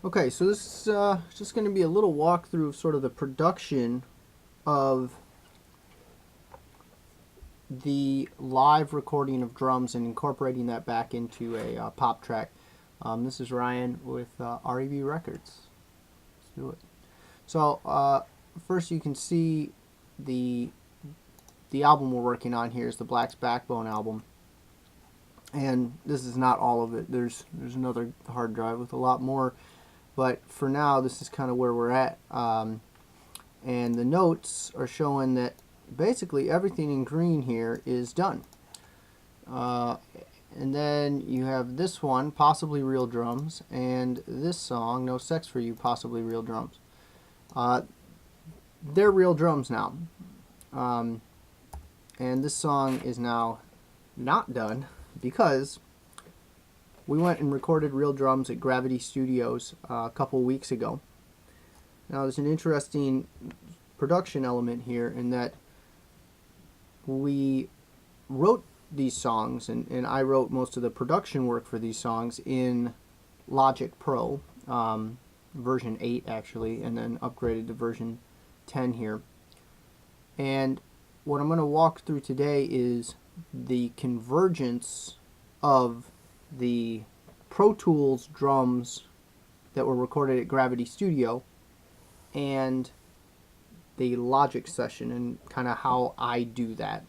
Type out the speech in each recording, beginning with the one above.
Okay, so this is just going to be a little walkthrough of sort of the production of the live recording of drums and incorporating that back into a pop track. This is Ryan with REV Records. Let's do it. So first you can see the album we're working on here is the Black's Backbone album. And this is not all of it. There's another hard drive with a lot more. But for now, this is kind of where we're at. And the notes are showing that basically everything in green here is done. And then you have this one, Possibly Real Drums, and this song, No Sex For You, Possibly Real Drums. They're real drums now. And this song is now not done because we went and recorded real drums at Gravity Studios a couple weeks ago. Now there's an interesting production element here in that we wrote these songs, and I wrote most of the production work for these songs in Logic Pro, version 8 actually, and then upgraded to version 10 here. And what I'm going to walk through today is the convergence of the Pro Tools drums that were recorded at Gravity Studio and the Logic session, and kind of how I do that.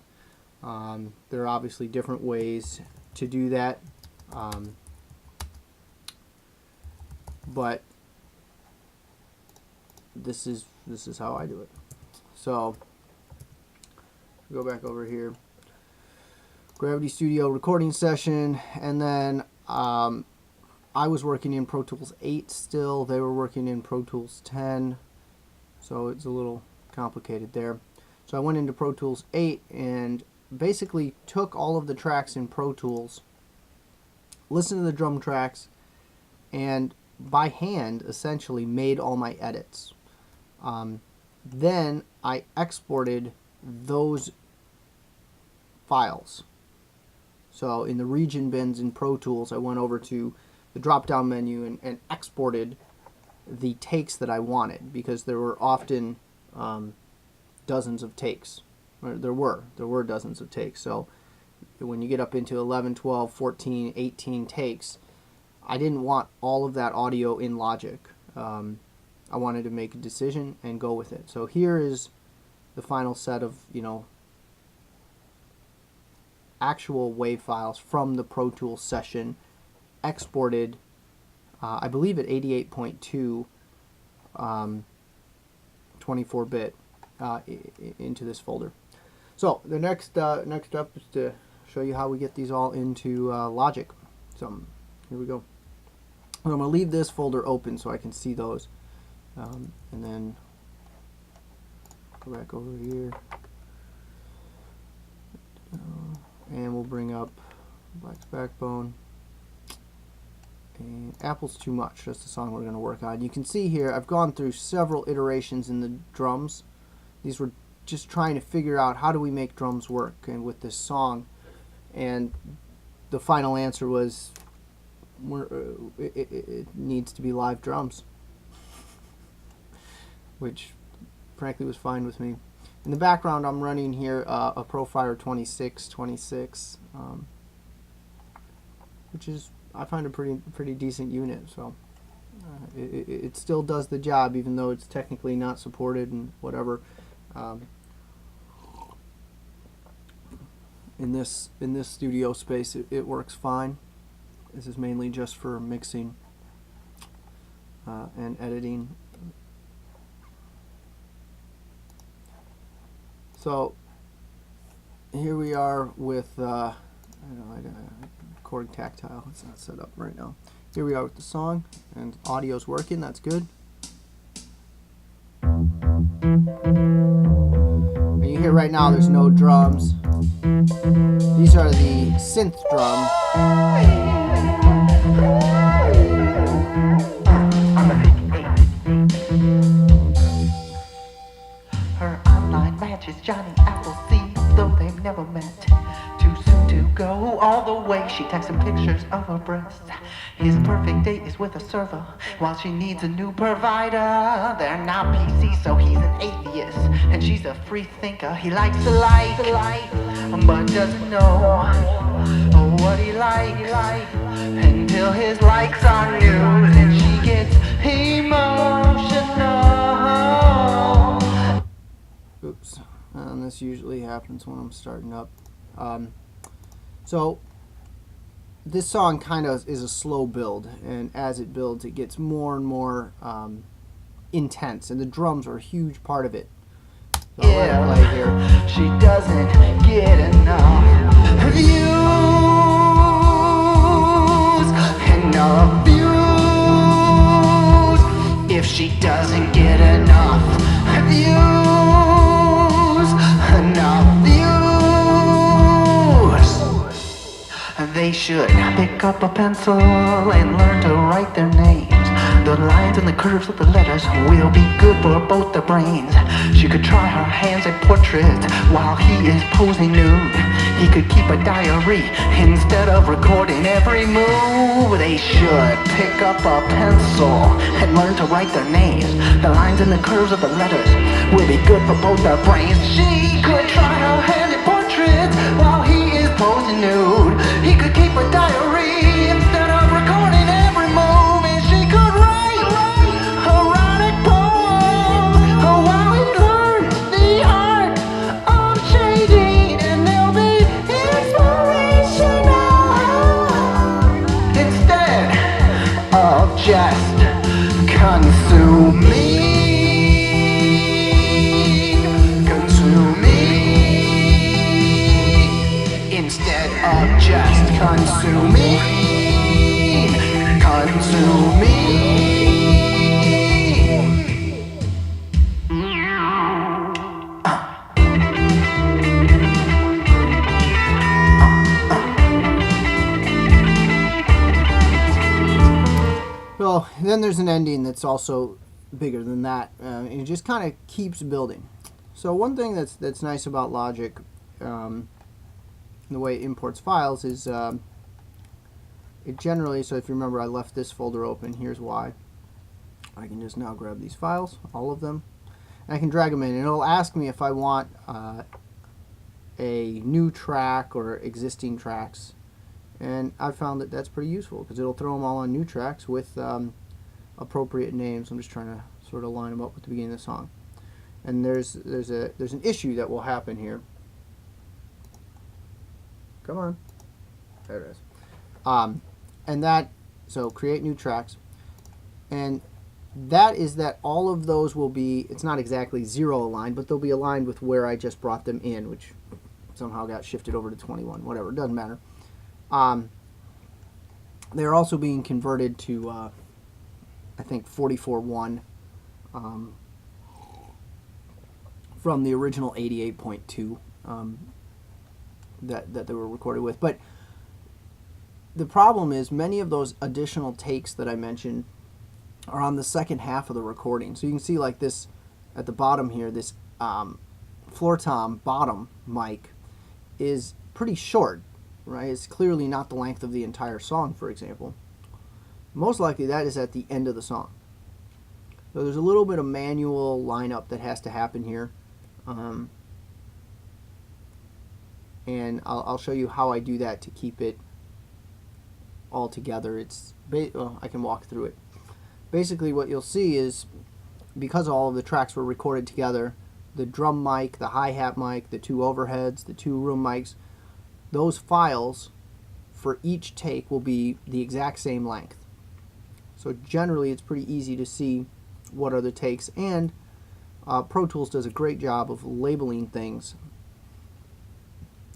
There are obviously different ways to do that, but this is how I do it. So go back over here. Gravity Studio recording session, and then I was working in Pro Tools 8 still. They were working in Pro Tools 10, so it's a little complicated there. So I went into Pro Tools 8 and basically took all of the tracks in Pro Tools, listened to the drum tracks, and by hand essentially made all my edits. Then I exported those files. So in the region bins in Pro Tools, I went over to the drop-down menu and exported the takes that I wanted, because there were often dozens of takes. Or there were dozens of takes. So when you get up into 11, 12, 14, 18 takes, I didn't want all of that audio in Logic. I wanted to make a decision and go with it. So here is the final set of, actual WAV files from the Pro Tools session, exported, I believe at 88.2 24-bit into this folder. So the next step is to show you how we get these all into Logic. So here we go. I'm going to leave this folder open so I can see those, and then go back over here. And we'll bring up Black's Backbone. And Apple's Too Much, that's the song we're going to work on. You can see here I've gone through several iterations in the drums. These were just trying to figure out how do we make drums work and with this song. And the final answer was it needs to be live drums, which frankly was fine with me. In the background, I'm running here a Profire 2626, which is, I find, a pretty decent unit. So it still does the job, even though it's technically not supported and whatever. In this studio space, it works fine. This is mainly just for mixing and editing. So here we are with, I got recording tactile, it's not set up right now. Here we are with the song, and audio's working, that's good. And you hear right now there's no drums. These are the synth drum. Her online match is Johnny Appleseed, though they've never met. Too soon to go all the way. She texts him pictures of her breasts. His perfect date is with a server, while she needs a new provider. They're not PC, so he's an atheist, and she's a free thinker. He likes the life, but doesn't know what he likes until his likes are news, and she gets emotional. Oops. And this usually happens when I'm starting up. So this song kind of is a slow build, and as it builds, it gets more and more intense, and the drums are a huge part of it. So I'll let it play here. She doesn't get enough views. If she doesn't get enough views, they should pick up a pencil and learn to write their names. The lines and the curves of the letters will be good for both their brains. She could try her hands at portraits while he is posing nude. He could keep a diary instead of recording every move. They should pick up a pencil and learn to write their names. The lines and the curves of the letters will be good for both their brains. She could try her hand at portraits while he is posing nude. He could keep a diary instead of recording every move. And she could write erotic poems while he learns the art of changing, and they'll be inspirational instead of just consuming. Instead of just consuming. Well, then there's an ending that's also bigger than that, and it just kind of keeps building. So one thing that's nice about Logic, the way it imports files, is it generally, so if you remember, I left this folder open. Here's why. I can just now grab these files, all of them, and I can drag them in, and it'll ask me if I want a new track or existing tracks. And I found that that's pretty useful because it'll throw them all on new tracks with appropriate names. I'm just trying to sort of line them up with the beginning of the song. And there's an issue that will happen here. Come on, there it is. And that, so create new tracks, and that is that all of those will be, it's not exactly 0 aligned, but they'll be aligned with where I just brought them in, which somehow got shifted over to 21. Whatever, it doesn't matter. They're also being converted to, I think, 44.1 from the original 88.2 that they were recorded with. But the problem is many of those additional takes that I mentioned are on the second half of the recording. So you can see like this at the bottom here, this floor tom bottom mic is pretty short, right? It's clearly not the length of the entire song, for example. Most likely that is at the end of the song. So there's a little bit of manual lineup that has to happen here. And I'll show you how I do that to keep it all together. Well, I can walk through it. Basically what you'll see is, because all of the tracks were recorded together, the drum mic, the hi-hat mic, the 2 overheads, the 2 room mics, those files for each take will be the exact same length. So generally it's pretty easy to see what are the takes, and Pro Tools does a great job of labeling things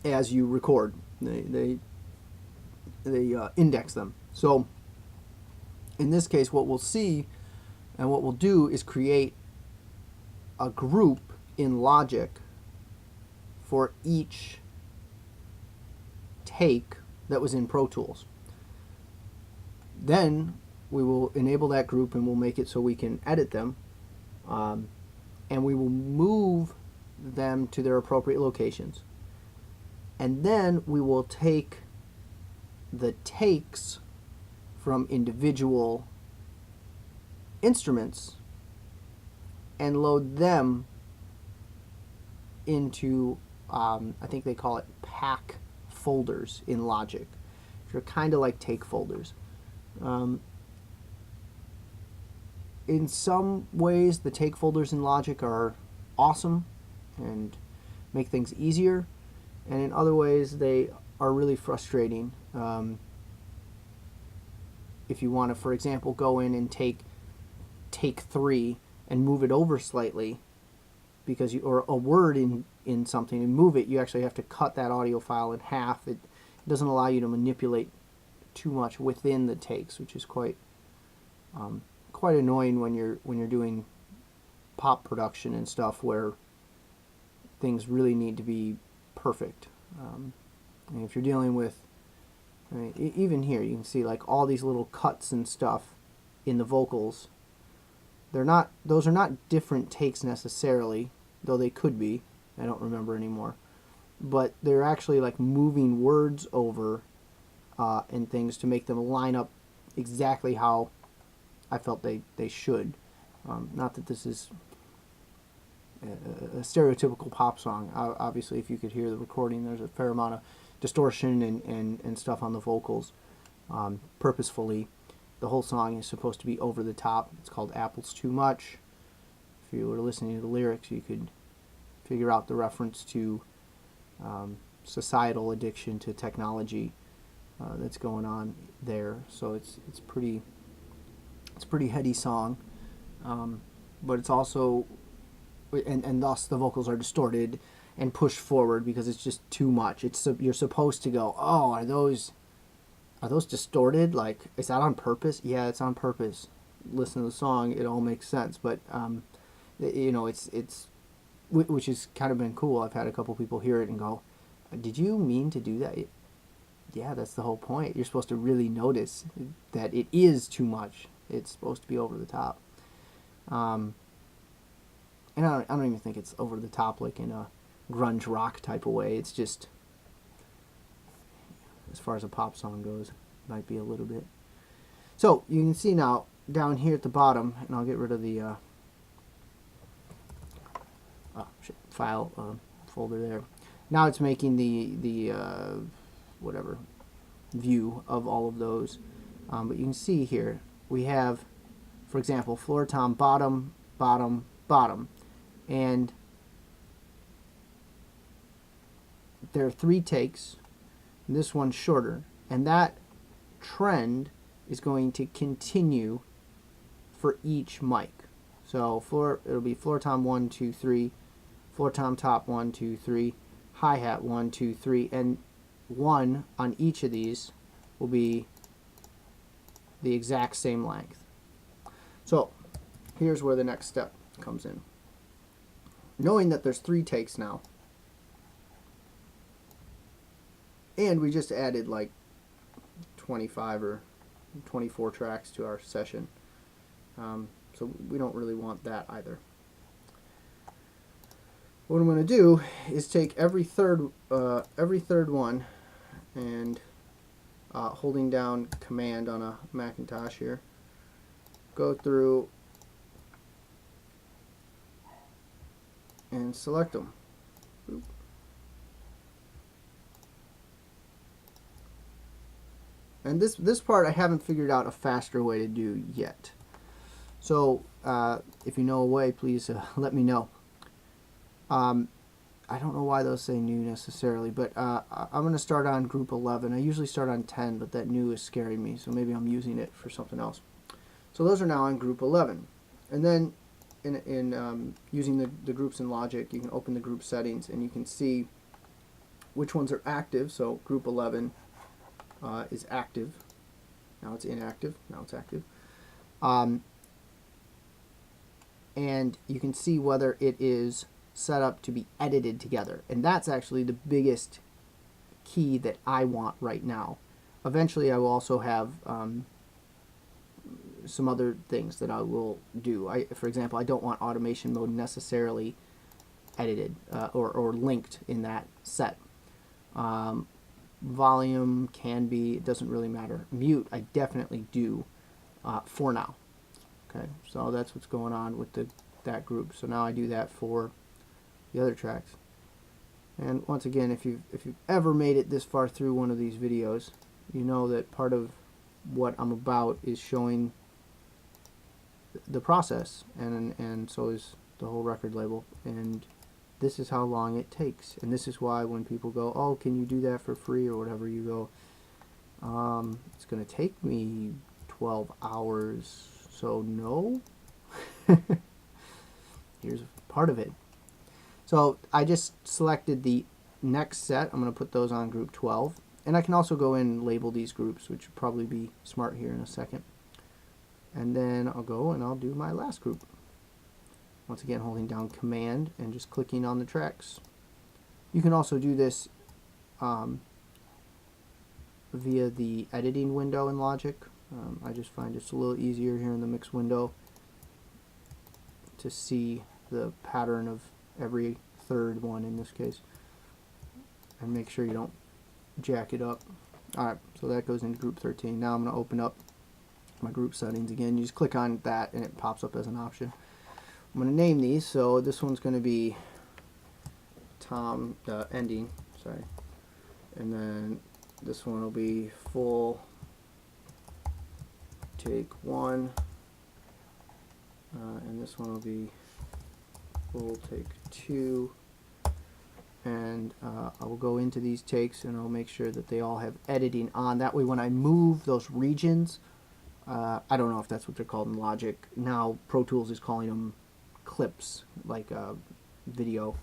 as you record. They index them. So in this case, what we'll see and what we'll do is create a group in Logic for each take that was in Pro Tools. Then we will enable that group and we'll make it so we can edit them, and we will move them to their appropriate locations. And then we will take the takes from individual instruments and load them into, I think they call it pack folders in Logic. They're kind of like take folders. In some ways, the take folders in Logic are awesome and make things easier, and in other ways, they are really frustrating. If you want to, for example, go in and take 3 and move it over slightly, because or a word in something and move it, you actually have to cut that audio file in half. It doesn't allow you to manipulate too much within the takes, which is quite annoying when you're doing pop production and stuff where things really need to be perfect. And if you're dealing with, I mean, even here you can see like all these little cuts and stuff in the vocals. Those are not different takes necessarily, though they could be. I don't remember anymore. But they're actually like moving words over and things to make them line up exactly how I felt they should. Not that this is a stereotypical pop song. Obviously, if you could hear the recording, there's a fair amount of distortion and stuff on the vocals purposefully. The whole song is supposed to be over the top. It's called Apples Too Much. If you were listening to the lyrics, you could figure out the reference to societal addiction to technology that's going on there. So it's pretty heady song, but it's also and thus the vocals are distorted and pushed forward because it's just too much. You're supposed to go, oh, are those distorted? Like, is that on purpose? Yeah, it's on purpose. Listen to the song, it all makes sense. But it's which has kind of been cool. I've had a couple people hear it and go, did you mean to do that? Yeah, that's the whole point. You're supposed to really notice that it is too much. It's supposed to be over the top. And I don't even think it's over the top like in a grunge rock type of way. It's just, as far as a pop song goes, might be a little bit. So you can see now down here at the bottom, and I'll get rid of the file folder there. Now it's making the whatever view of all of those. But you can see here we have, for example, floor tom bottom, bottom, bottom, and there are 3 takes. And this one's shorter, and that trend is going to continue for each mic. So it'll be floor tom 1, 2, 3, floor tom top 1, 2, 3, hi-hat 1, 2, 3, and 1 on each of these will be the exact same length. So here's where the next step comes in. Knowing that there's 3 takes now, and we just added like 25 or 24 tracks to our session, so we don't really want that either. What I'm going to do is take every third one and holding down Command on a Macintosh here, go through and select them. Oop. And this part I haven't figured out a faster way to do yet. So if you know a way, please let me know. I don't know why those say new necessarily, but I'm going to start on group 11. I usually start on 10, but that new is scaring me, so maybe I'm using it for something else. So those are now on group 11. And then in using the groups in Logic, you can open the group settings and you can see which ones are active. So group 11 is active. Now it's inactive. Now it's active. And you can see whether it is set up to be edited together. And that's actually the biggest key that I want right now. Eventually I will also have some other things that I will do. For example, I don't want automation mode necessarily edited or linked in that set. volume can be, it doesn't really matter. Mute, I definitely do for now. Okay, so that's what's going on with that group. So now I do that for the other tracks. And once again, if you've ever made it this far through one of these videos, you know that part of what I'm about is showing the process, and so is the whole record label. And this is how long it takes. And this is why when people go, oh, can you do that for free or whatever, you go, it's going to take me 12 hours, so no. Here's part of it. So I just selected the next set. I'm going to put those on group 12. And I can also go in and label these groups, which will probably be smart here in a second. And then I'll go and I'll do my last group. Once again, holding down Command and just clicking on the tracks. You can also do this via the editing window in Logic. I just find it's a little easier here in the mix window to see the pattern of every third one in this case, and make sure you don't jack it up. Alright, so that goes into group 13. Now I'm going to open up my group settings again. You just click on that and it pops up as an option. I'm going to name these. So this one's going to be Tom ending, sorry, and then this one will be full take 1, and this one will be full take 2, and I will go into these takes and I'll make sure that they all have editing on. That way when I move those regions, I don't know if that's what they're called in Logic. Now Pro Tools is calling them clips, like video,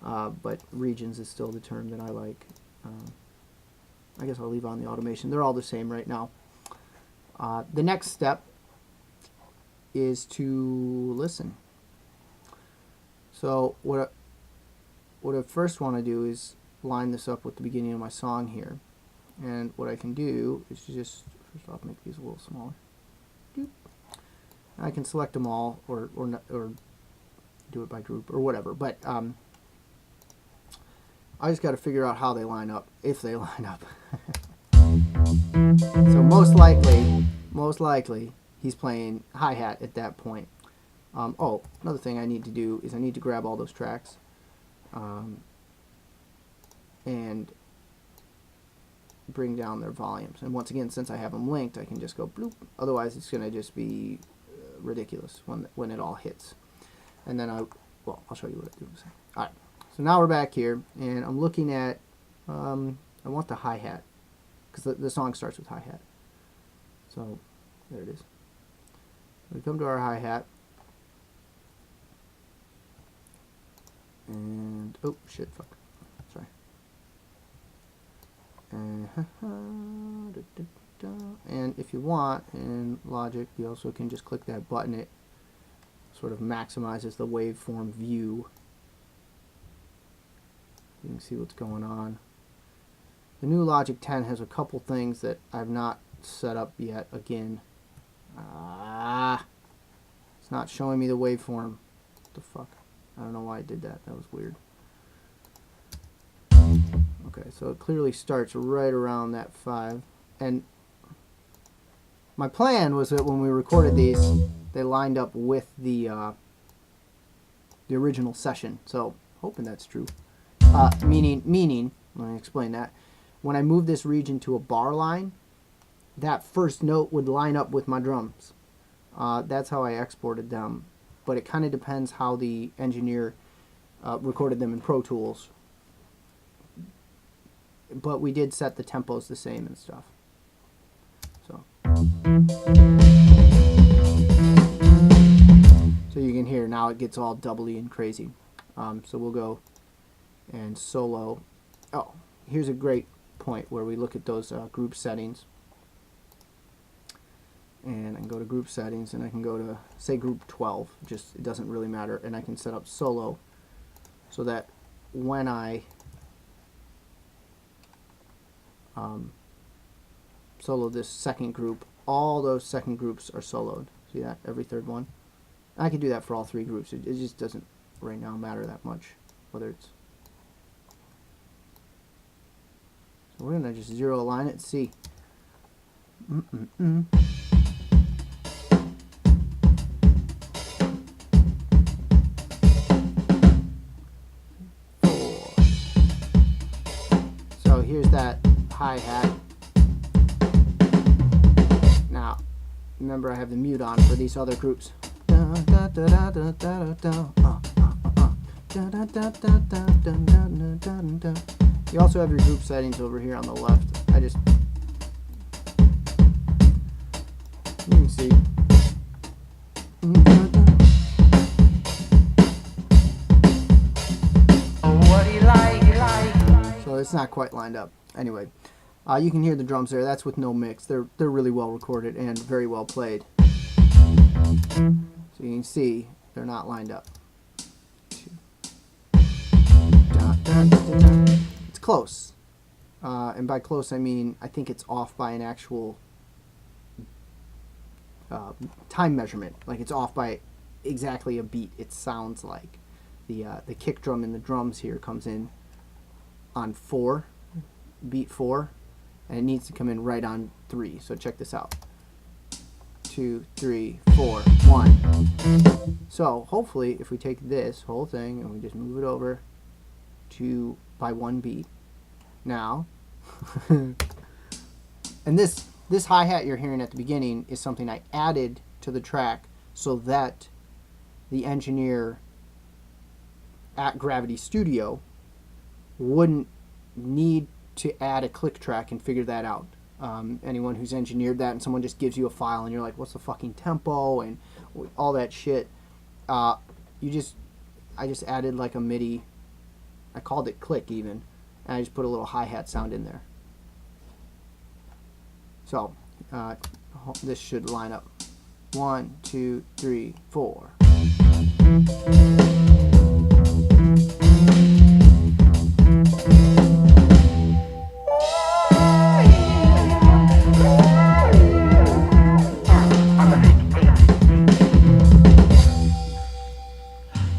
but regions is still the term that I like. I guess I'll leave on the automation. They're all the same right now. The next step is to listen. So what I first want to do is line this up with the beginning of my song here. And what I can do is just, first off, make these a little smaller. Doop. I can select them all, or do it by group, or whatever. But I just got to figure out how they line up, if they line up. So most likely, he's playing hi-hat at that point. Oh, another thing I need to do is I need to grab all those tracks and bring down their volumes. And once again, since I have them linked, I can just go bloop. Otherwise, it's going to just be ridiculous when it all hits. And then I'll show you what I do. All right. So now we're back here, and I'm looking at I want the hi-hat, because the song starts with hi-hat. So there it is. We come to our hi-hat, and oh shit, fuck, sorry. And if you want in Logic, you also can just click that button. It sort of maximizes the waveform view. You can see what's going on. The new Logic 10 has a couple things that I've not set up yet. Again, it's not showing me the waveform. What the fuck? I don't know why I did that. That was weird. Okay, so it clearly starts right around that 5. And my plan was that when we recorded these, they lined up with the original session. So, hoping that's true. Meaning, let me explain that. When I move this region to a bar line, that first note would line up with my drums. That's how I exported them. But it kind of depends how the engineer recorded them in Pro Tools. But we did set the tempos the same and stuff. So you can hear now it gets all doubly and crazy. So we'll go and solo. Oh, here's a great point where we look at those group settings. And I can go to group settings, and I can go to, say, group 12. Just, it doesn't really matter. And I can set up solo so that when I solo this second group, all those second groups are soloed. See that? Every third one. I can do that for all 3 groups. It just doesn't right now matter that much whether it's. We're gonna just zero align it. See. So here's that hi-hat. Now, remember I have the mute on for these other groups. You also have your group settings over here on the left. You can see. So it's not quite lined up. Anyway, you can hear the drums there. That's with no mix. They're really well recorded and very well played. So you can see they're not lined up. It's close. And by close I mean I think it's off by an actual time measurement. Like it's off by exactly a beat. It sounds like the kick drum in the drums here comes in on 4, beat 4, and it needs to come in right on 3. So check this out. 2, 3, 4, 1. So hopefully if we take this whole thing and we just move it over to by 1 beat now and this hi-hat you're hearing at the beginning is something I added to the track so that the engineer at Gravity Studio wouldn't need to add a click track and figure that out. Anyone who's engineered that and someone just gives you a file and you're like, what's the fucking tempo and all that shit, I just added like a MIDI, I called it click even, and I just put a little hi-hat sound in there. So this should line up. 1, 2, 3, 4.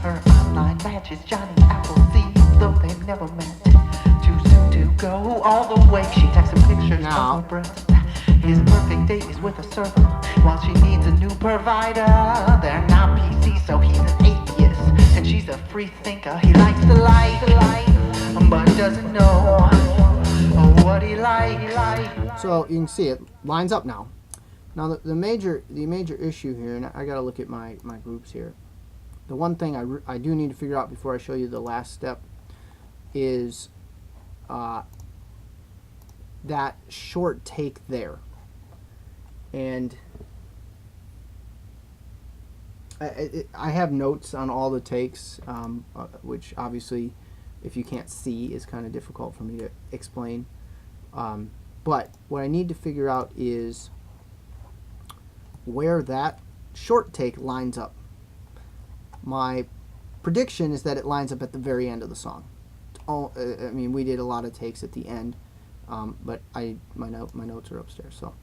Her online match is Johnny Appleseed, though they've never met. Too soon to go all the way. She texts him pictures Now. of her breast. His perfect date is with a server while she needs a new provider. They're not PC, so he's an atheist, and she's a free thinker. He likes the light, but doesn't know what he likes. So you can see it lines up now. Now the major issue here, and I got to look at my groups here. The one thing I do need to figure out before I show you the last step is that short take there. And I have notes on all the takes, which obviously, if you can't see, is kind of difficult for me to explain. But what I need to figure out is where that short take lines up. My prediction is that it lines up at the very end of the song. I mean, we did a lot of takes at the end, but my notes are upstairs, so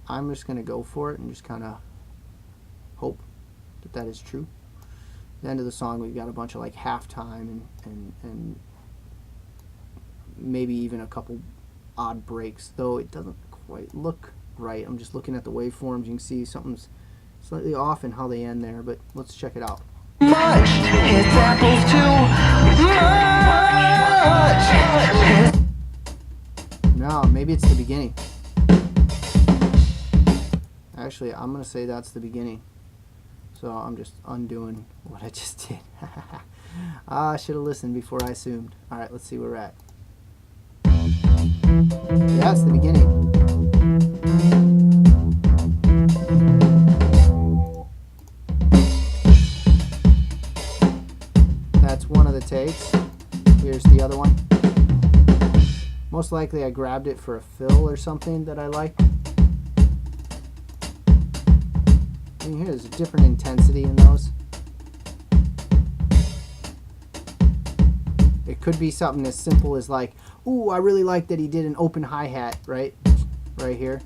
I'm just going to go for it and just kind of hope that is true. At the end of the song, we've got a bunch of like halftime and maybe even a couple odd breaks, though it doesn't quite look right. I'm just looking at the waveforms. You can see something's slightly off in how they end there, but let's check it out. Much, his apples too much. No, maybe it's the beginning. Actually, I'm going to say that's the beginning. So I'm just undoing what I just did. I should have listened before I assumed. Alright, let's see where we're at. Yeah, it's the beginning. That's one of the takes. Here's the other one. Most likely I grabbed it for a fill or something that I like. And here's a different intensity in those. It could be something as simple as like, ooh, I really like that he did an open hi-hat, right here.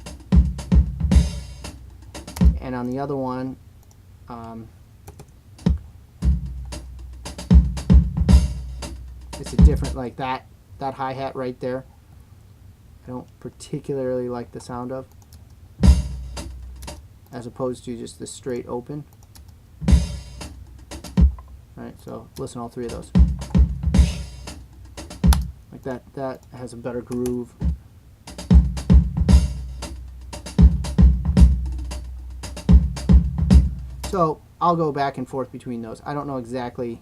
And on the other one, it's a different, like that that hi-hat right there, I don't particularly like the sound of, as opposed to just the straight open. Alright, so listen to all three of those. Like that has a better groove. So I'll go back and forth between those. I don't know exactly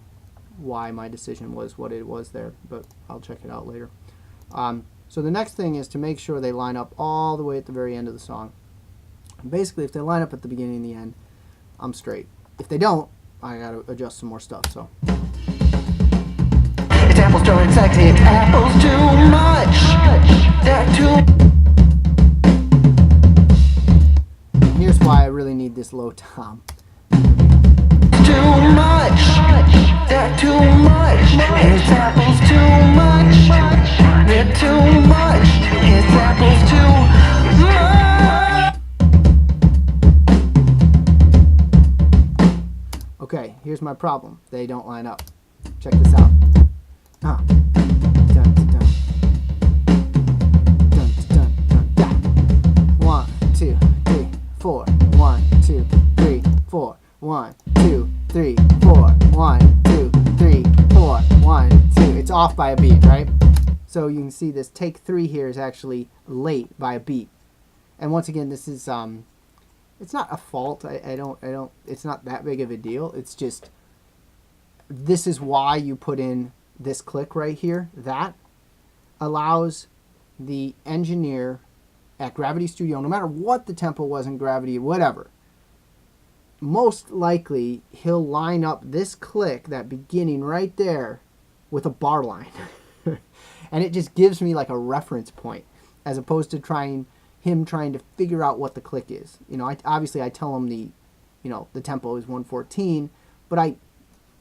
why my decision was what it was there, but I'll check it out later. So the next thing is to make sure they line up all the way at the very end of the song. Basically, if they line up at the beginning and the end, I'm straight. If they don't, I gotta adjust some more stuff. So It's apples to insected, apples too much. They're too here's why I really need this low tom. much. They're too much. It's apples too much. They're too much. It's apples too much. Okay, here's my problem. They don't line up. Check this out. Dun, dun, dun. Dun, dun, dun, dun. 1, 2, 3, 4. 1, 2, 3, 4. 1, 2, 3, 4. 1, 2, 3, 4. 1, 2. It's off by a beat, right? So you can see this take 3 here is actually late by a beat. And once again, this is it's not a fault. I don't it's not that big of a deal. It's just this is why you put in this click right here. That allows the engineer at Gravity Studio, no matter what the tempo was in Gravity, whatever, most likely he'll line up this click, that beginning right there, with a bar line. And it just gives me like a reference point, as opposed to trying to figure out what the click is. You know, obviously I tell him the tempo is 114, but I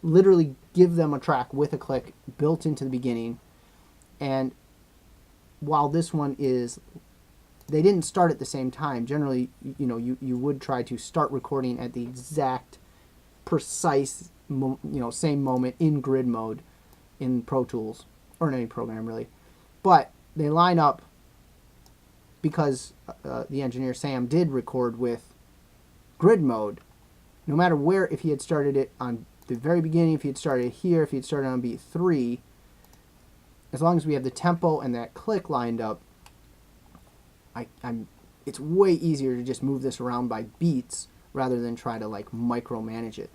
literally give them a track with a click built into the beginning. And while this one is, they didn't start at the same time. Generally, you would try to start recording at the exact precise same moment in grid mode in Pro Tools or in any program really. But they line up because the engineer Sam did record with grid mode. No matter where, if he had started it on the very beginning, if he had started here, if he had started on beat 3, as long as we have the tempo and that click lined up, it's way easier to just move this around by beats rather than try to like micromanage it.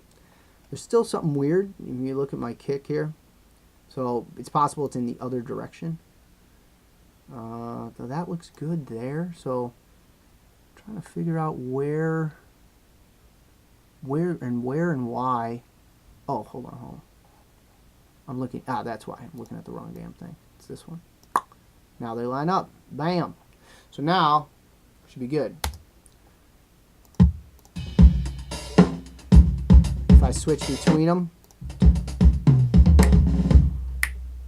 There's still something weird if you look at my kick here. So it's possible it's in the other direction. So that looks good there. So I'm trying to figure out where and why. Oh, hold on. I'm looking. That's why. I'm looking at the wrong damn thing. It's this one. Now they line up. Bam. So now, should be good. If I switch between them,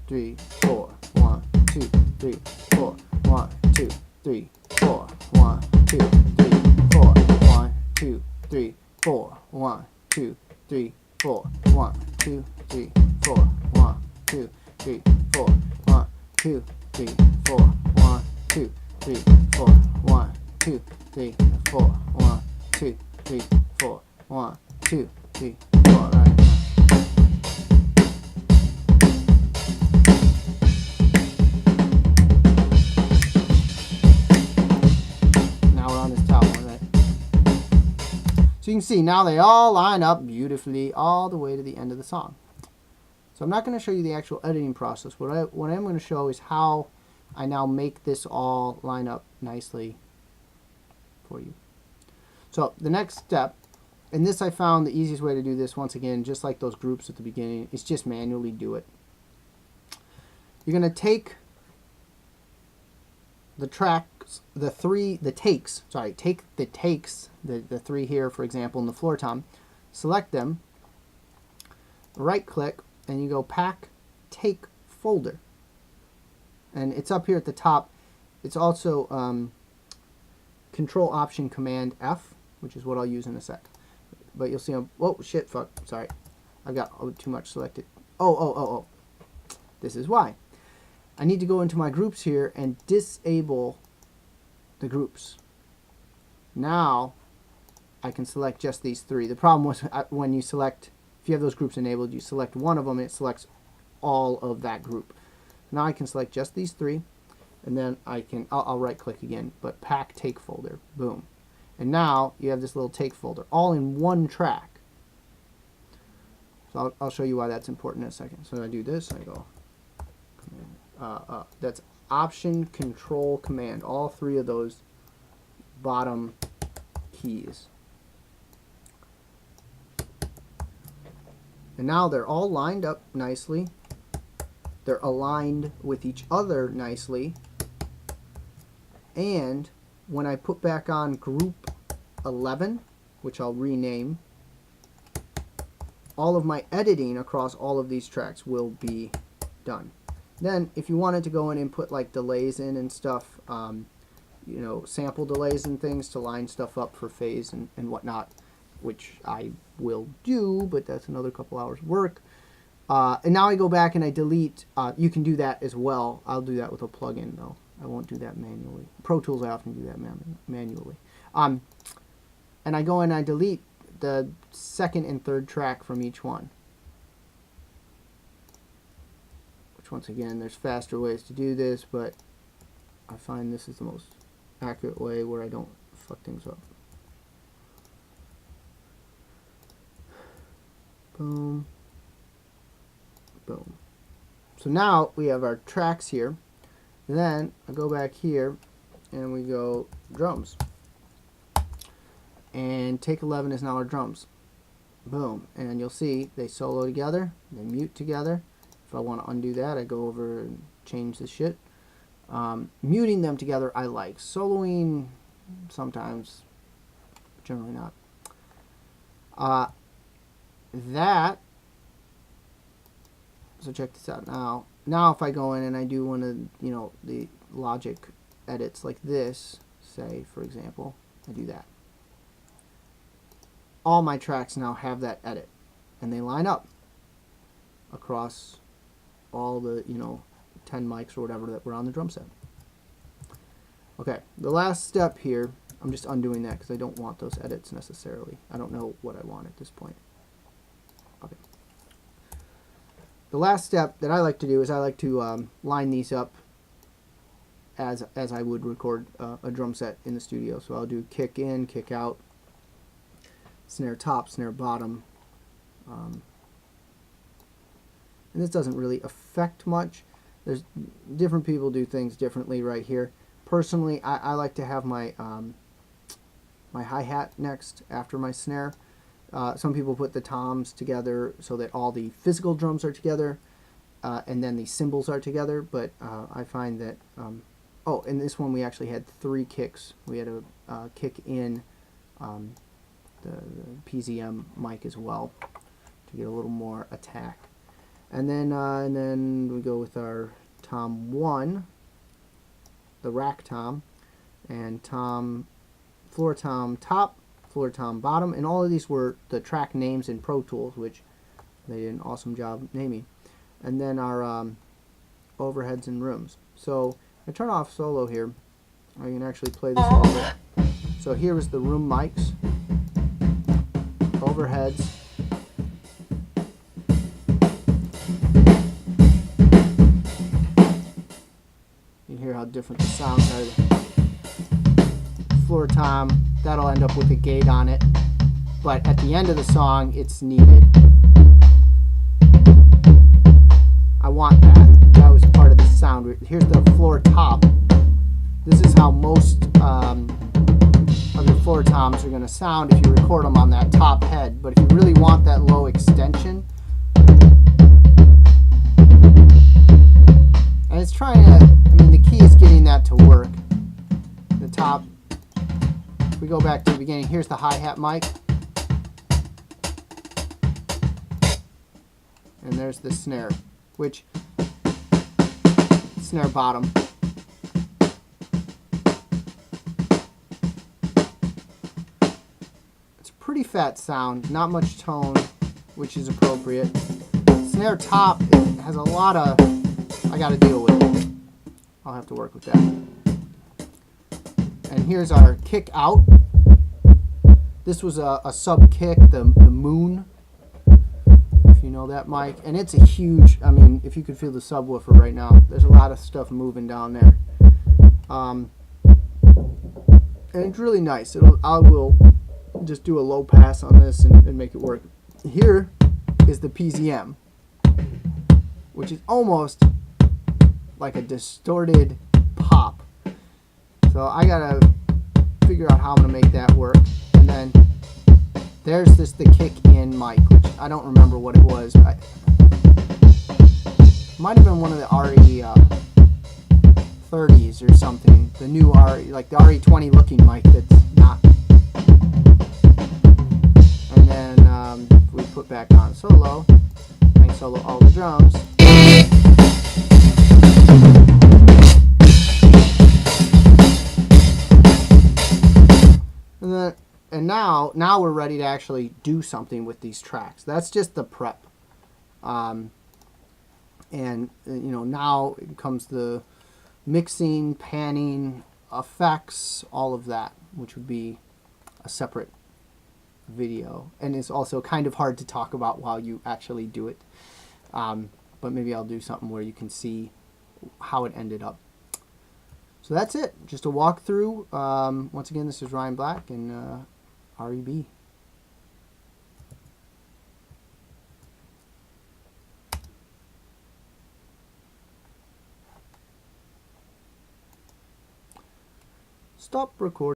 3, 4, 1, 2, 3, 4, 1, 2, 3, 4, 1, 2, 3, 4, 1, 2, 3, 4, 1, 2, 3, 4, 1, 2, 3, 4, 1, 2, 3, 4, 1, 2, 3, 4, 1, 2, 3, 4, 1, 2, 3, 4, 1, 2, 3, 4, 1, 2, 3, 4. Right. Now we're on this top one, right? So you can see now they all line up beautifully all the way to the end of the song. So I'm not going to show you the actual editing process. What I am going to show is how I now make this all line up nicely for you. So the next step, and this I found the easiest way to do this, once again, just like those groups at the beginning, is just manually do it. You're going to take the tracks, take the takes, the 3 here, for example, in the floor tom, select them, right click, and you go pack, take, folder. And it's up here at the top. It's also Control Option Command F, which is what I'll use in a sec. But you'll see them. Oh shit! Fuck. Sorry, I've got too much selected. Oh. This is why. I need to go into my groups here and disable the groups. Now I can select just these three. The problem was when you select, if you have those groups enabled, you select one of them and it selects all of that group. Now I can select just these three, and then I'll right click again, but pack take folder, boom. And now you have this little take folder all in one track. So I'll show you why that's important in a second. So I do this, I go, that's Option, Control, Command, all three of those bottom keys. And now they're all lined up nicely. They're aligned with each other nicely. And when I put back on group 11, which I'll rename, all of my editing across all of these tracks will be done. Then if you wanted to go in and put like delays in and stuff, you know, sample delays and things to line stuff up for phase and whatnot, which I will do, but that's another couple hours work. And now I go back and I delete. You can do that as well. I'll do that with a plugin though. I won't do that manually. Pro Tools, I often do that manually. And I go in and I delete the second and third track from each one. Which once again, there's faster ways to do this, but I find this is the most accurate way where I don't fuck things up. Boom. Boom. So now we have our tracks here. Then I go back here and we go drums. And take 11 is now our drums. Boom. And you'll see they solo together, they mute together. If I want to undo that, I go over and change the shit. Muting them together I like. Soloing sometimes, generally not. So check this out now. Now if I go in and I do one of, you know, the Logic edits like this, say for example, I do that. All my tracks now have that edit, and they line up across all the, you know, 10 mics or whatever that were on the drum set. Okay, the last step here, I'm just undoing that because I don't want those edits necessarily. I don't know what I want at this point. Okay. The last step that I like to do is I like to line these up as I would record a drum set in the studio. So I'll do kick in, kick out, snare top, snare bottom. And this doesn't really affect much. There's different people do things differently right here. Personally, I like to have my my hi-hat next after my snare. Some people put the toms together so that all the physical drums are together and then the cymbals are together, but I find that oh, in this one we actually had 3 kicks. We had a kick in the PZM mic as well to get a little more attack. And then we go with our tom 1, the rack tom, and tom, floor tom top, floor tom bottom, and all of these were the track names in Pro Tools, which they did an awesome job naming. And then our overheads and rooms. So I turn off solo here. I can actually play this a little bit. So here is the room mics, overheads, you can hear how different the sounds are. Floor tom, that'll end up with a gate on it, but at the end of the song it's needed. I want that. That was part of the sound. Here's the floor top. This is how most of your floor toms are going to sound if you record them on that top head. But if you really want that low extension, and it's trying to, I mean, the key is getting that to work. The top, if we go back to the beginning, here's the hi-hat mic. And there's the snare, which, snare bottom. It's a pretty fat sound, not much tone, which is appropriate. Snare top, it has a lot of, I gotta deal with it. I'll have to work with that. And here's our kick out. This was a sub kick, the Moon, if you know that mic. And it's a huge, I mean, if you could feel the subwoofer right now, there's a lot of stuff moving down there. And it's really nice. I will just do a low pass on this and make it work. Here is the PZM, which is almost like a distorted pop. So I gotta figure out how I'm gonna make that work. And then there's the kick in mic, which I don't remember what it was. Might have been one of the RE30s or something. The new RE, like the RE20 looking mic that's not. And then we put back on solo. I solo all the drums. And now we're ready to actually do something with these tracks. That's just the prep. And you know, now it comes the mixing, panning, effects, all of that, which would be a separate video. And it's also kind of hard to talk about while you actually do it. But maybe I'll do something where you can see how it ended up. So that's it. Just a walkthrough. Once again, this is Ryan Black and REB. Stop recording.